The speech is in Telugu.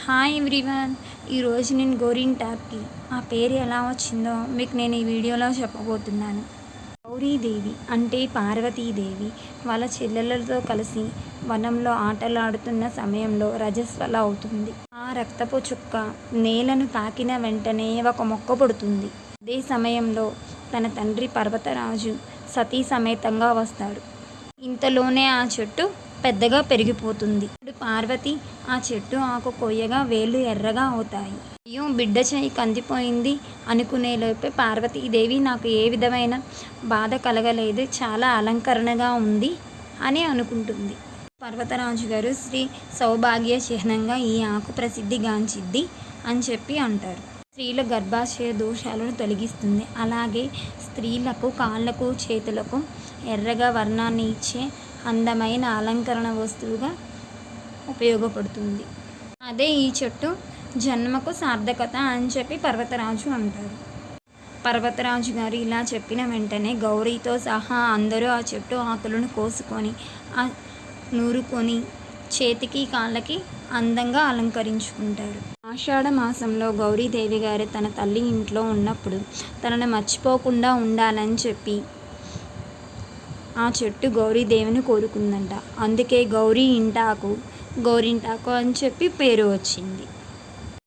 Hi everyone. ఈరోజు నేను గోరింటాక్కి ఆ పేరు ఎలా వచ్చిందో మీకు నేను ఈ వీడియోలో చెప్పబోతున్నాను. గౌరీదేవి అంటే పార్వతీదేవి వాళ్ళ చెల్లెలతో కలిసి వనంలో ఆటలాడుతున్న సమయంలో రజస్వల అవుతుంది. ఆ రక్తపు చుక్క నేలను తాకిన వెంటనే ఒక మొక్క పుడుతుంది. అదే సమయంలో తన తండ్రి పర్వతరాజు సతీ సమేతంగా వస్తాడు. ఇంతలోనే ఆ చెట్టు పెద్దగా పెరిగిపోతుంది. ఇప్పుడు పార్వతి ఆ చెట్టు ఆకు కొయ్యగా వేళ్ళు ఎర్రగా అవుతాయి. అయ్యో, బిడ్డ చెయ్యి కందిపోయింది అనుకునేలోపే పార్వతీదేవి నాకు ఏ విధమైన బాధ కలగలేదు, చాలా అలంకరణగా ఉంది అని అనుకుంటుంది. పర్వతరాజు గారు శ్రీ సౌభాగ్య చిహ్నంగా ఈ ఆకు ప్రసిద్ధిగాంచిద్ది అని చెప్పి అంటారు. స్త్రీల గర్భాశయ దోషాలను తొలగిస్తుంది. అలాగే స్త్రీలకు కాళ్ళకు చేతులకు ఎర్రగా వర్ణాన్ని ఇచ్చే అందమైన అలంకరణ వస్తువుగా ఉపయోగపడుతుంది. అదే ఈ చెట్టు జన్మకు సార్థకత అని చెప్పి పర్వతరాజు అంటారు. పర్వతరాజు గారు ఇలా చెప్పిన వెంటనే గౌరీతో సహా అందరూ ఆ చెట్టు ఆకులను కోసుకొని నూరుకొని చేతికి కాళ్ళకి అందంగా అలంకరించుకుంటారు. ఆషాఢ మాసంలో గౌరీదేవి గారు తన తల్లి ఇంట్లో ఉన్నప్పుడు తనను మర్చిపోకుండా ఉండాలని చెప్పి ఆ చెట్టు గౌరీదేవిని కోరుకుందంట. అందుకే గౌరీ ఇంటాకు గోరింటాకు అని చెప్పి పేరు వచ్చింది.